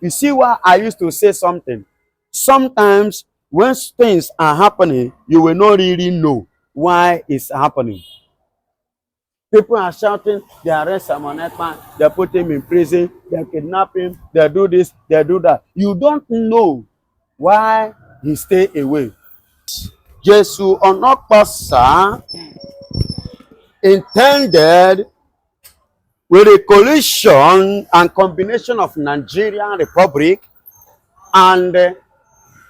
You see why I used to say something? Sometimes when things are happening, you will not really know why it's happening. People are shouting, they arrest Simon Ekpa, they put him in prison, they kidnap him, they do this, they do that. You don't know why he stay away. Jesus Onokpasa intended with a coalition and combination of Nigerian Republic and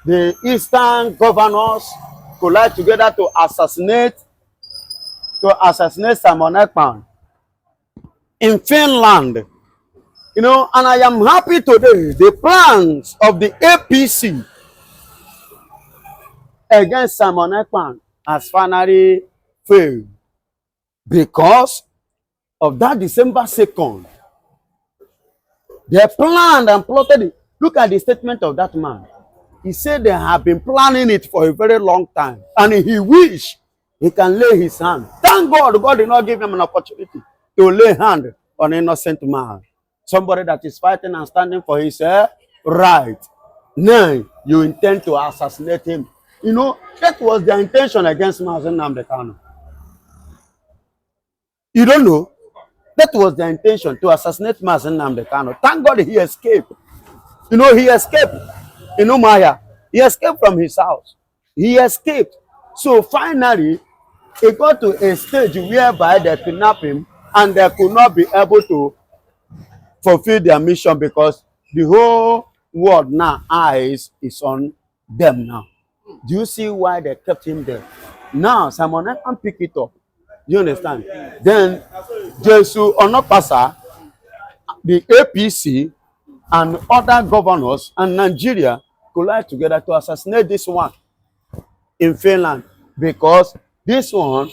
the Eastern governors collide together to assassinate Simon Ekpa in Finland. You know, and I am happy today. The plans of the APC against Simon Ekpa has finally failed because of that December 2nd. They planned and plotted it. Look at the statement of that man. He said they have been planning it for a very long time, and he wish he can lay his hand. Thank God, God did not give him an opportunity to lay hand on an innocent man. Somebody that is fighting and standing for his right. Now, you intend to assassinate him. You know, that was their intention against nnamdikanu. You don't know? That was their intention, to assassinate nnamdikanu. Thank God he escaped. You know, he escaped. You know, Maya, he escaped from his house. He escaped. So finally, he got to a stage whereby they kidnapped him and they could not be able to fulfill their mission because the whole world now eyes is on them now. Do you see why they kept him there? Now, Simon can pick it up. Do you understand? Then, Jesus Onokpasa, the APC, and other governors and Nigeria collide together to assassinate this one in Finland because this one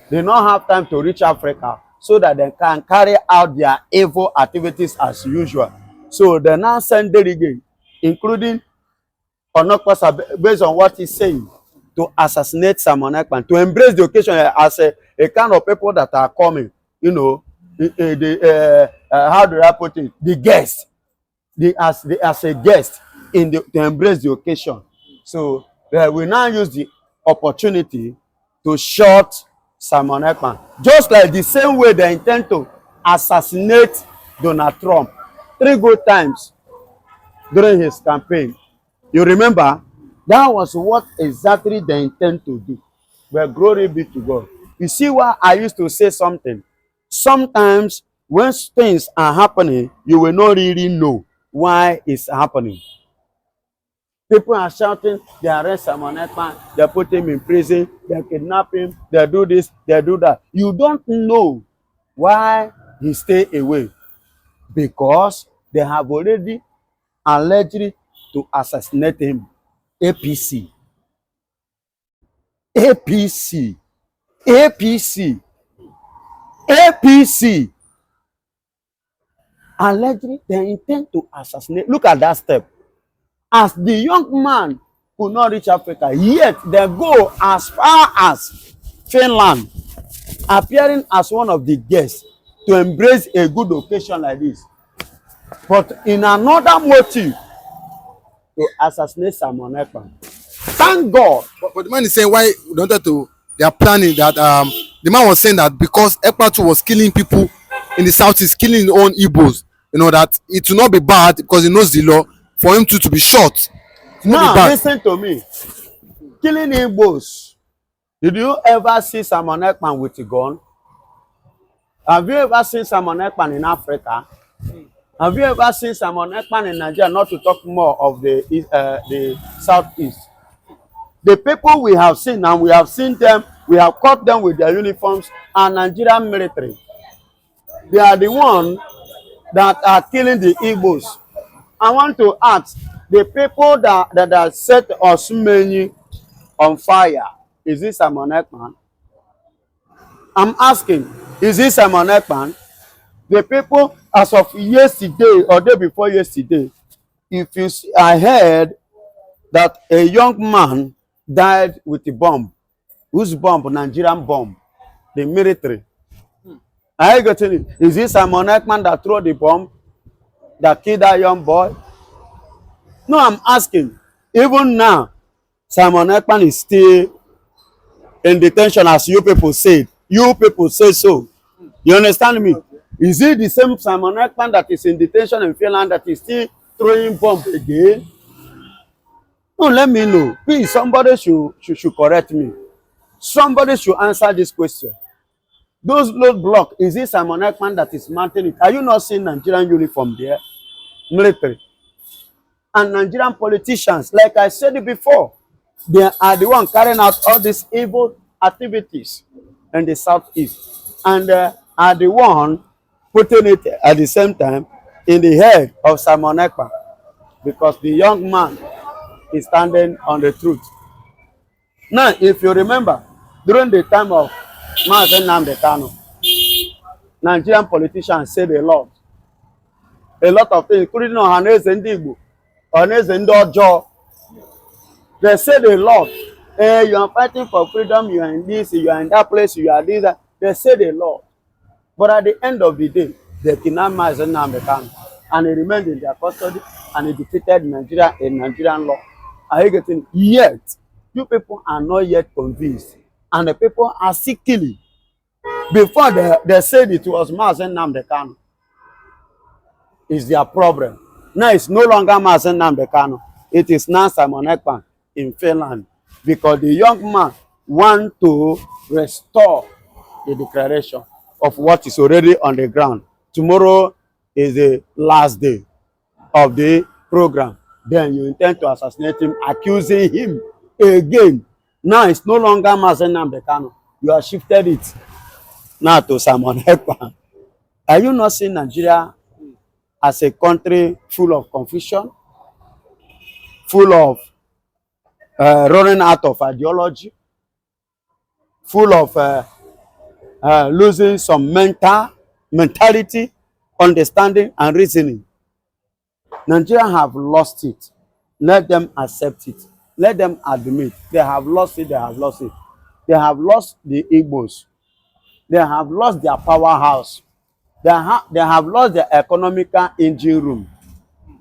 they not have time to reach Africa so that they can carry out their evil activities as usual. So they now send delegates, including Onokpasa, based on what he's saying, to assassinate Simon Ekpa, to embrace the occasion as a kind of people that are coming, you know, how do I put it? The guests. As a guest in to embrace the occasion. So we now use the opportunity to shot Simon Ekpa. Just like the same way they intend to assassinate Donald Trump 3 good times during his campaign. You remember? That was what exactly they intend to do. But glory be to God. You see why I used to say something? Sometimes when things are happening, you will not really know why it's happening. People are shouting, they arrest Simon Ekpa, they put him in prison, they kidnap him, they do this, they do that. You don't know why he stay away because they have already alleged to assassinate him. APC. APC. APC. APC. Allegedly, they intend to assassinate. Look at that step. As the young man could not reach Africa, yet they go as far as Finland, appearing as one of the guests to embrace a good occasion like this. But in another motive, to assassinate Simon Ekpa. Thank God. But the man is saying why we wanted to, they are planning that the man was saying that because Ekpa too was killing people in the southeast, killing his own Igbos, you know, that it will not be bad because he knows the law for him to be shot. Now listen to me. Killing Igbos. Did you ever see Simon Ekpa with a gun? Have you ever seen Simon Ekpa in Africa? Have you ever seen Simon Ekpa in Nigeria? Not to talk more of the southeast. The people we have seen, and we have seen them, we have caught them with their uniforms, and Nigerian military. They are the ones that are killing the Igbos. I want to ask the people that set Osumeni on fire. Is this Simon Ekpa? I'm asking, is this Simon Ekpa? The people, as of yesterday or day before yesterday, if you see, I heard that a young man died with a bomb. Whose bomb? Nigerian bomb. The military. I got to. Is this Simon Ekpa that threw the bomb that killed that young boy? No, I'm asking. Even now, Simon Ekpan is still in detention, as you people said. You people say so. You understand me? Is it the same Simon Ekpan that is in detention in Finland that is still throwing bomb again? No, let me know. Please, somebody should correct me. Somebody should answer this question. Those road block, is it Simon Ekman that is mounting it? Are you not seeing Nigerian uniform there? Military. And Nigerian politicians, like I said it before, they are the one carrying out all these evil activities in the southeast. And are the one putting it at the same time in the head of Simon Ekpa. Because the young man is standing on the truth. Now, if you remember, during the time of nnamdikanu, Nigerian politicians said a lot of things, including ọhaneze ndị igbo, ọhaneze ndị ọjọọ. They said a lot. You are fighting for freedom, you are in this, you are in that place, you are this, that. They said a lot. But at the end of the day, they kidnapped Nnamdi and he remained in their custody and he defeated Nigeria in Nigerian law. Are you getting? Yet, you people are not yet convinced. And the people are still killing. Before they said it was Nnamdi. Is their problem. Now it's no longer Nnamdi. It is now Simon Ekpa in Finland. Because the young man wants to restore the declaration of what is already on the ground. Tomorrow is the last day of the program. Then you intend to assassinate him, accusing him again. Now it's no longer Nnamdi. You have shifted it now to Simon Ekpa. Are you not seeing Nigeria as a country full of confusion, full of running out of ideology, full of losing some mentality, understanding, and reasoning? Nigeria have lost it. Let them accept it. Let them admit they have lost it. They have lost it. They have lost the Igbos. They have lost their powerhouse. They have lost their economical engine room.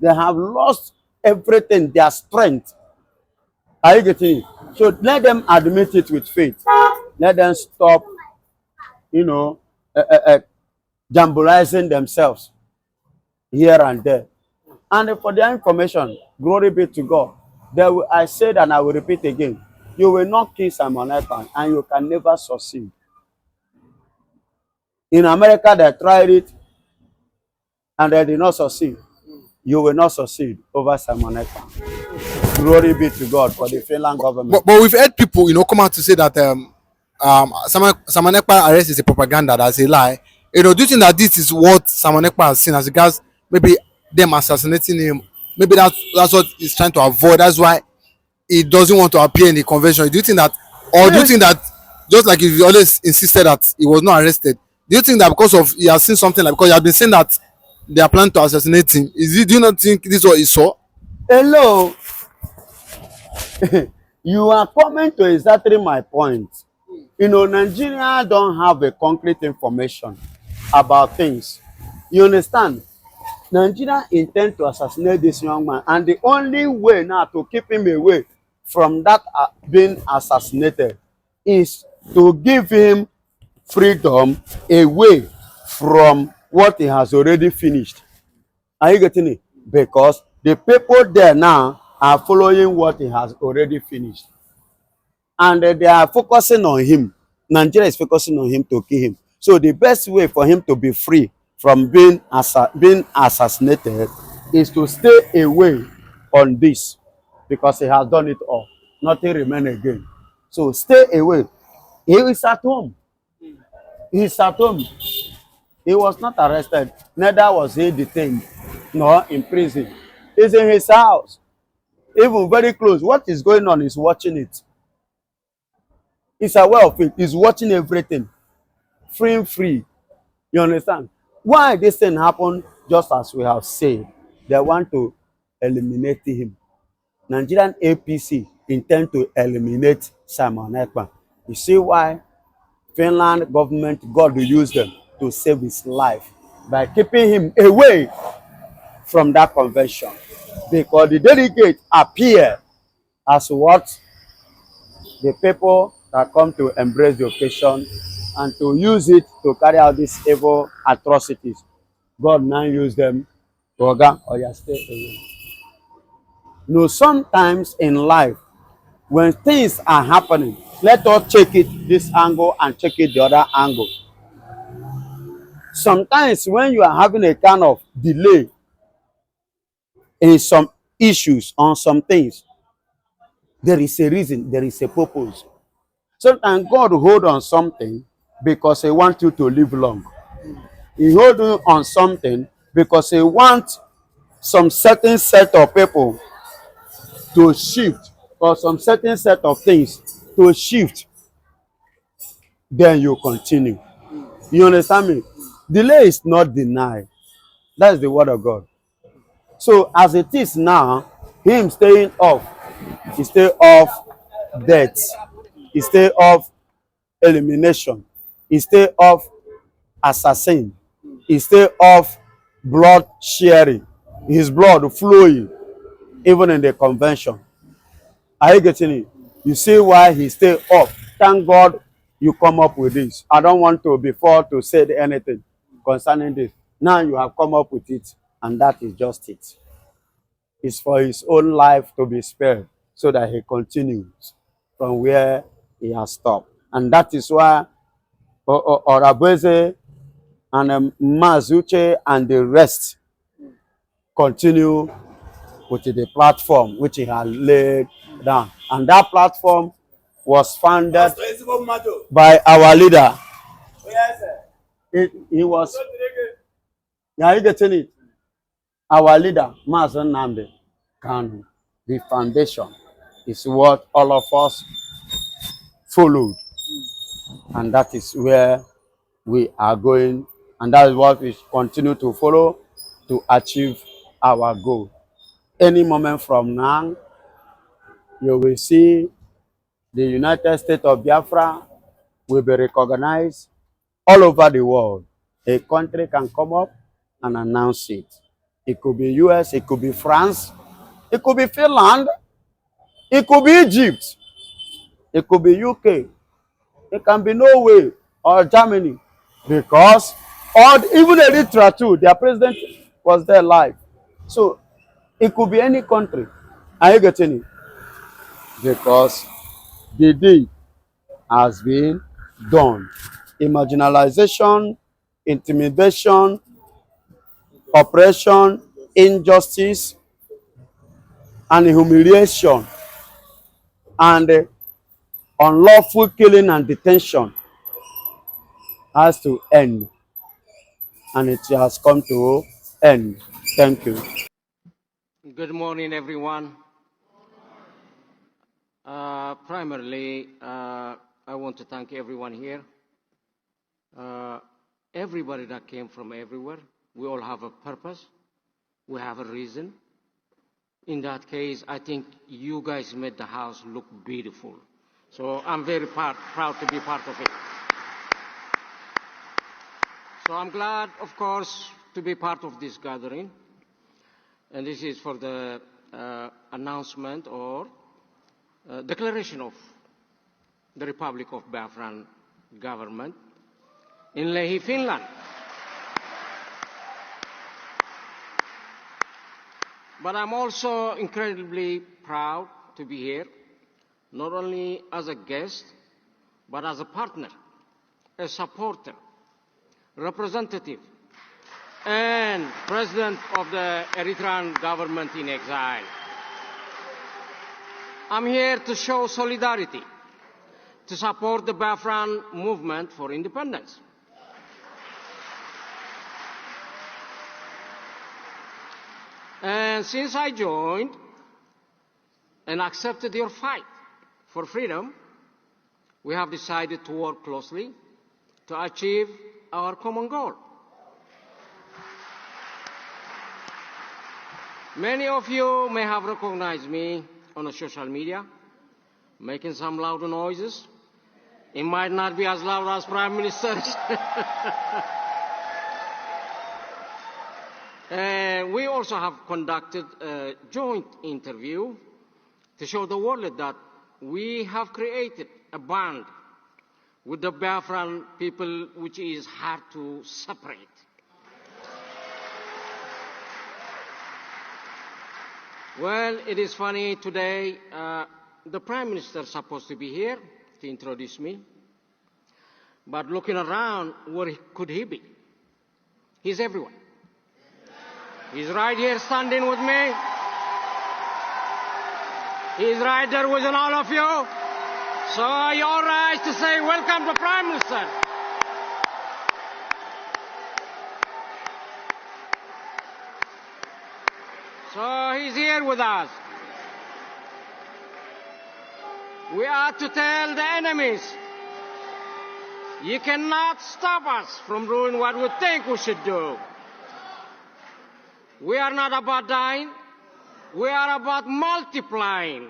They have lost everything, their strength. Are you getting it? So let them admit it with faith. Let them stop, jambolizing themselves here and there. And for their information, glory be to God. I said and I will repeat again, you will not kill Simon Ekpa and you can never succeed. In America, they tried it and they did not succeed. You will not succeed over Simon Ekpa. Glory be to God for the Finland government. But we've heard people, come out to say that Simon Ekpa arrest is a propaganda, that's a lie. Do you think that this is what Simon Ekpa has seen as regards maybe them assassinating him? Maybe that's what he's trying to avoid. That's why he doesn't want to appear in the convention. Do you think that, or do you think that just like he always insisted that he was not arrested? Do you think that because of he has seen something, like because he has been saying that they are planning to assassinate him? Do you not think this is what he saw? Hello. You are coming to exactly my point. Nigeria don't have a concrete information about things. You understand? Nigeria intend to assassinate this young man, and the only way now to keep him away from that being assassinated is to give him freedom away from what he has already finished. Are you getting it? Because the people there now are following what he has already finished. And they are focusing on him. Nigeria is focusing on him to kill him. So the best way for him to be free from being assassinated is to stay away on this, because he has done it all. Nothing remains again. So stay away. He is at home. He is at home. He was not arrested. Neither was he detained, nor in prison. He's in his house. Even very close. What is going on is watching it. He's aware of it. He's watching everything. Free. You understand? Why this thing happened, just as we have said, they want to eliminate him. Nigerian APC intend to eliminate Simon Ekpa. You see why Finland government God will use them to save his life by keeping him away from that convention. because the delegate appear as what the people that come to embrace the occasion and to use it to carry out these evil atrocities. God now use them to organ or you stay away. You know, sometimes in life, when things are happening, let us check it this angle and check it the other angle. Sometimes when you are having a kind of delay in some issues on some things, there is a reason, there is a purpose. Sometimes God hold on something because he wants you to live long. He hold you on something because he wants some certain set of people to shift or some certain set of things to shift. Then you continue. You understand me? Delay is not denied. That's the word of God. So as it is now, him staying off, he stay off death, he stay off elimination, he stay off assassin, he stay off blood sharing, his blood flowing even in the convention. Are you getting it? You see why he stay up. Thank God you come up with this. I don't want to before to say anything concerning this. Now you have come up with it, and that is just it. It's for his own life to be spared so that he continues from where he has stopped. And that is why Orabweze and Mazuche and the rest continue with the platform which he had laid down. And that platform was founded by our leader. He was, yeah, you getting it? Our leader, nnamdikanu. The foundation is what all of us followed. And that is where we are going. And that is what we continue to follow to achieve our goal. Any moment from now, you will see the United States of Biafra will be recognized all over the world. A country can come up and announce it. It could be US, it could be France, it could be Finland, it could be Egypt, it could be UK, it can be Norway or Germany, because even Eritrea too, their president was there live. So it could be any country. Are you getting it? Because the deed has been done. Marginalization, intimidation, oppression, injustice, and humiliation, and unlawful killing and detention has to end. And it has come to end. Thank you. Good morning, everyone. Primarily, I want to thank everyone here. Everybody that came from everywhere. We all have a purpose. We have a reason. In that case, I think you guys made the house look beautiful. So I'm very proud to be part of it. So I'm glad, of course, to be part of this gathering. And this is for the announcement or declaration of the Republic of Biafran government in Lehi, Finland. But I'm also incredibly proud to be here, not only as a guest, but as a partner, a supporter, representative, and president of the Eritrean government in exile. I'm here to show solidarity, to support the Biafran movement for independence. And since I joined and accepted your fight for freedom, we have decided to work closely to achieve our common goal. Many of you may have recognized me on the social media, making some loud noises. It might not be as loud as Prime Minister's. And we also have conducted a joint interview to show the world that we have created a bond with the Biafran people which is hard to separate. Well, it is funny today, the Prime Minister is supposed to be here to introduce me, but looking around, where could he be? He's everywhere. He's right here standing with me. He's right there with all of you. So you're all right to say welcome to Prime Minister. So he's here with us. We are to tell the enemies, you cannot stop us from doing what we think we should do. We are not about dying. We are about multiplying.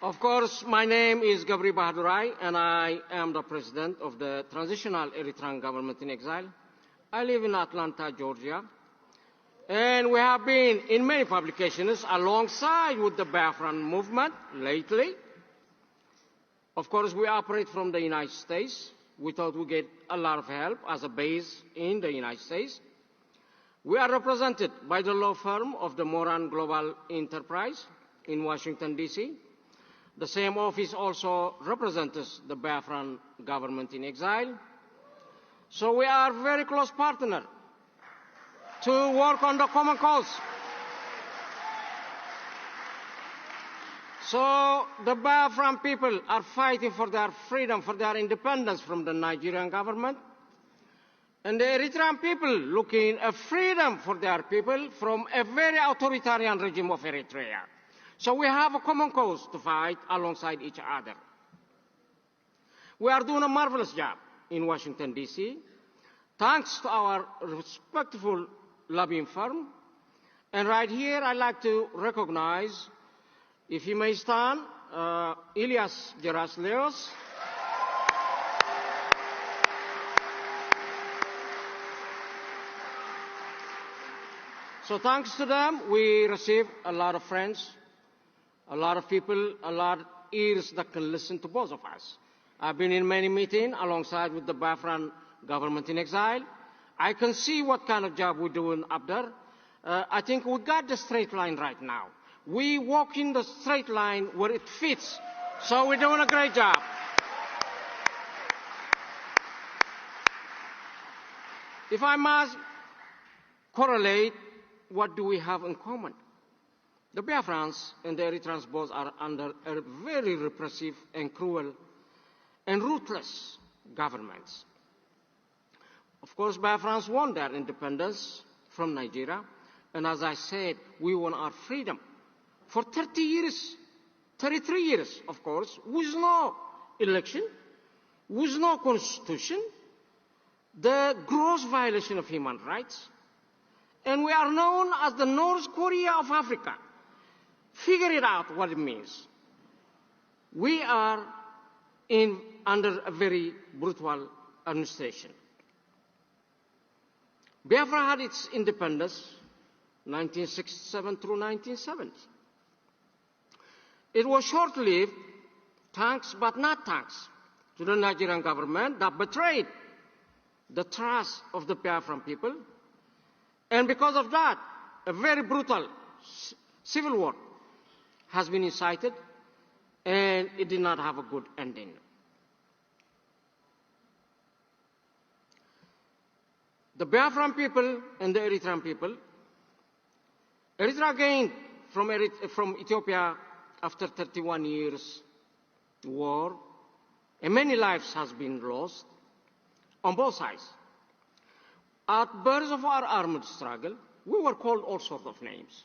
Of course, my name is Gabri Bahadurai, and I am the president of the Transitional Eritrean Government in Exile. I live in Atlanta, Georgia, and we have been in many publications alongside with the Biafran movement lately. Of course, we operate from the United States. We thought we'd get a lot of help as a base in the United States. We are represented by the law firm of the Moran Global Enterprise in Washington, D.C. The same office also represents the Biafran government in exile. So we are very close partner to work on the common cause. So the Biafran people are fighting for their freedom, for their independence from the Nigerian government. And the Eritrean people looking at freedom for their people from a very authoritarian regime of Eritrea. So we have a common cause to fight alongside each other. We are doing a marvelous job in Washington, D.C., thanks to our respectful lobbying firm. And right here, I'd like to recognize, if you may stand, Elias Gerasleos. So thanks to them, we receive a lot of friends, a lot of people, a lot of ears that can listen to both of us. I've been in many meetings alongside with the Biafran government in exile. I can see what kind of job we're doing up there. I think we got the straight line right now. We walk in the straight line where it fits. So we're doing a great job. If I must correlate, what do we have in common? The Biafrans and the Eritreans both are under a very repressive and cruel and ruthless governments. Of course, Biafrans won their independence from Nigeria. And as I said, we won our freedom. For 30 years, 33 years, of course, with no election, with no constitution, the gross violation of human rights. And we are known as the North Korea of Africa. Figure it out what it means. We are under a very brutal administration. Biafra had its independence 1967 through 1970. It was short-lived, thanks but not thanks to the Nigerian government that betrayed the trust of the Biafran people. And because of that, a very brutal civil war has been incited, and it did not have a good ending. The Biafran people and the Eritrean people, Eritrea gained from Ethiopia after 31 years war, and many lives has been lost on both sides. At birth of our armed struggle, we were called all sorts of names,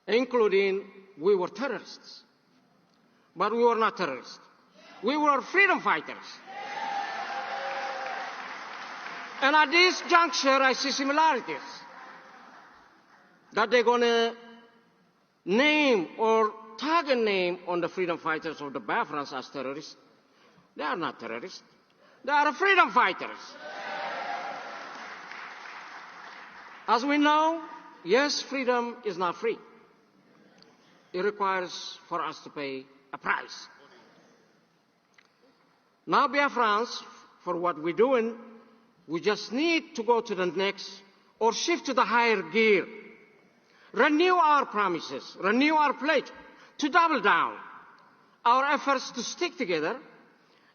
including we were terrorists. But we were not terrorists. We were freedom fighters. And at this juncture, I see similarities. That they're going to name or tag a name on the freedom fighters of the Biafrans as terrorists. They are not terrorists. They are freedom fighters. As we know, yes, freedom is not free. It requires for us to pay a price. Now, Biafrans, for what we're doing, we just need to go to the next or shift to the higher gear. Renew our promises, renew our pledge to double down our efforts to stick together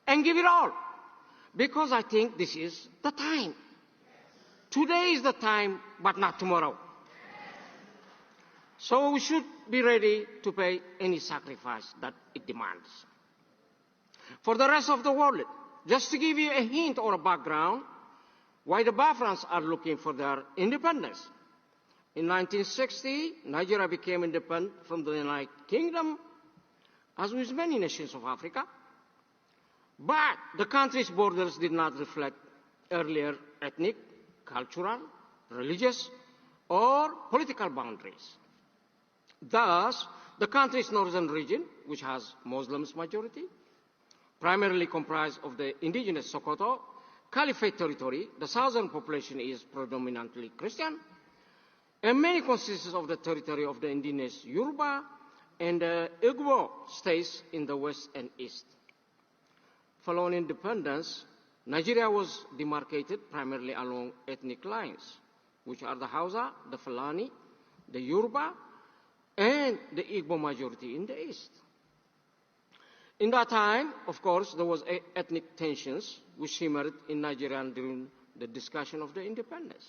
and give it all. Because I think this is the time. Today is the time, but not tomorrow. So we should be ready to pay any sacrifice that it demands. For the rest of the world, just to give you a hint or a background, why the Biafrans are looking for their independence. In 1960, Nigeria became independent from the United Kingdom, as with many nations of Africa. But the country's borders did not reflect earlier ethnic, cultural, religious, or political boundaries. Thus, the country's northern region, which has Muslims majority, primarily comprised of the indigenous Sokoto Caliphate territory, the southern population is predominantly Christian, and many consists of the territory of the indigenous Yoruba and the Igbo states in the west and east. Following independence, Nigeria was demarcated primarily along ethnic lines, which are the Hausa, the Fulani, the Yoruba, and the Igbo majority in the east. In that time, of course, there was ethnic tensions which simmered in Nigeria during the discussion of the independence.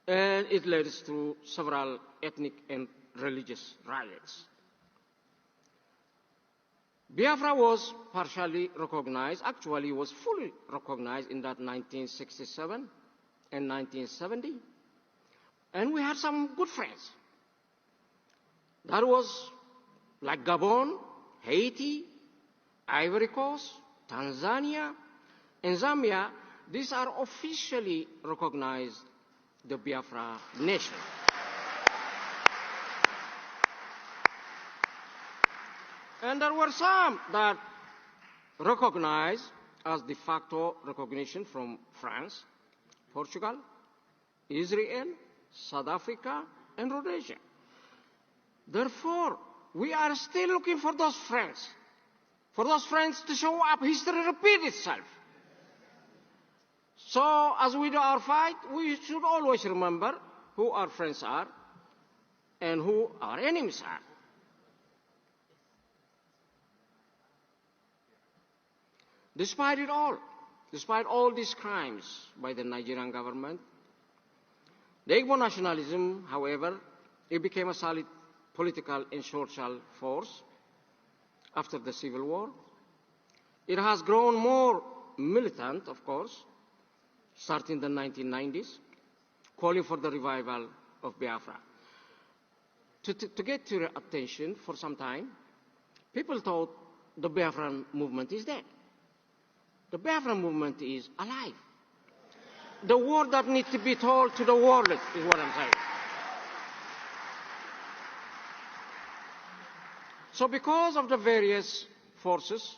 And it led to several ethnic and religious riots. Biafra was partially recognized, actually was fully recognized in that 1967 and 1970. And we had some good friends. That was like Gabon, Haiti, Ivory Coast, Tanzania, and Zambia. These are officially recognized the Biafra nation. And there were some that recognized as de facto recognition from France, Portugal, Israel, South Africa, and Rhodesia. Therefore, we are still looking for those friends to show up. History repeats itself. So, as we do our fight, we should always remember who our friends are and who our enemies are. Despite it all, despite all these crimes by the Nigerian government, the Igbo nationalism, however, it became a solid political and social force after the Civil War. It has grown more militant, of course, starting in the 1990s, calling for the revival of Biafra. To get to your attention for some time, people thought the Biafran movement is dead. The Biafran movement is alive. The word that needs to be told to the world is what I'm saying. So because of the various forces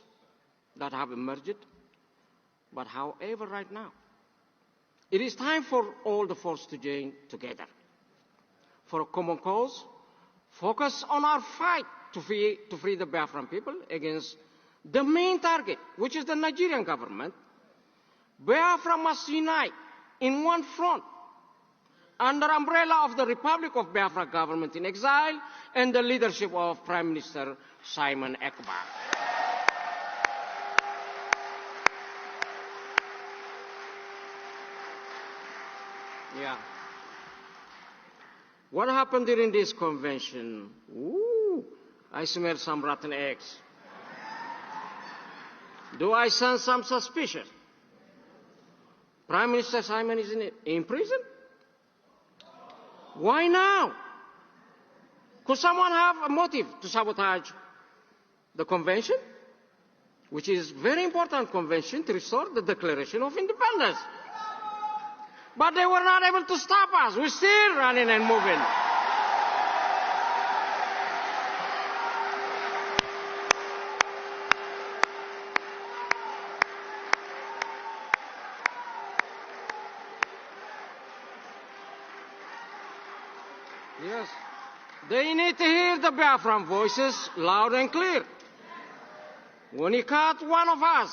that have emerged, but however right now, it is time for all the forces to join together for a common cause, focus on our fight to free the Biafran people against the main target, which is the Nigerian government. Biafra must unite in one front under umbrella of the Republic of Biafra government in exile and the leadership of Prime Minister Simon Ekpa. Yeah. What happened during this convention? Ooh, I smell some rotten eggs. Do I sense some suspicion? Prime Minister Simon is in prison? Why now? Could someone have a motive to sabotage the convention, which is a very important convention to restore the Declaration of Independence? But they were not able to stop us. We're still running and moving. Yes. They need to hear the Biafran voices loud and clear. When you cut one of us,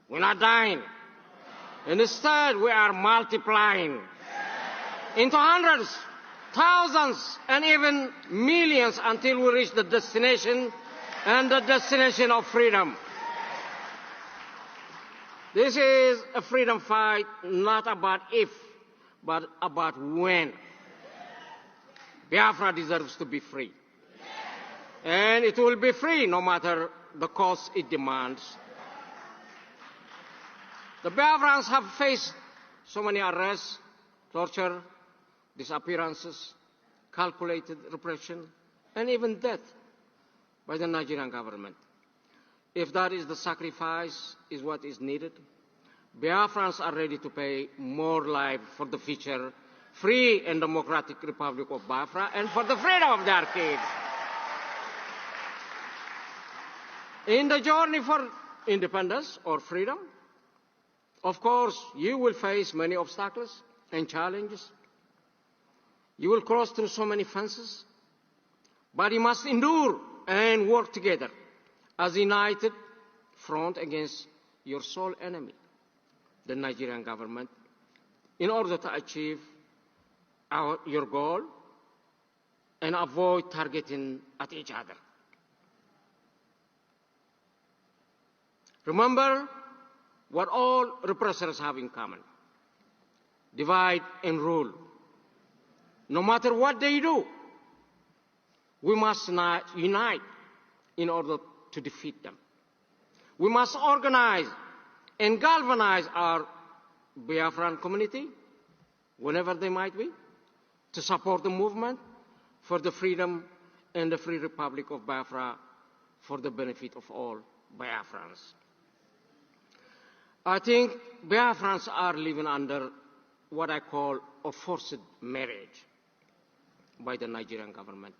we're not dying. Instead, we are multiplying into hundreds, thousands, and even millions until we reach the destination, and the destination of freedom. This is a freedom fight not about if, but about when. Biafra deserves to be free. And it will be free no matter the cost it demands. The Biafrans have faced so many arrests, torture, disappearances, calculated repression, and even death by the Nigerian government. If that is the sacrifice is what is needed, Biafrans are ready to pay more life for the future free and democratic Republic of Biafra and for the freedom of their kids. In the journey for independence or freedom, of course, you will face many obstacles and challenges. You will cross through so many fences, but you must endure and work together as a united front against your sole enemy, the Nigerian government, in order to achieve your goal and avoid targeting at each other. Remember what all repressors have in common: divide and rule. No matter what they do, we must unite in order to defeat them. We must organize and galvanize our Biafran community, whenever they might be, to support the movement for the freedom and the free Republic of Biafra for the benefit of all Biafrans. I think Biafrans are living under what I call a forced marriage by the Nigerian government.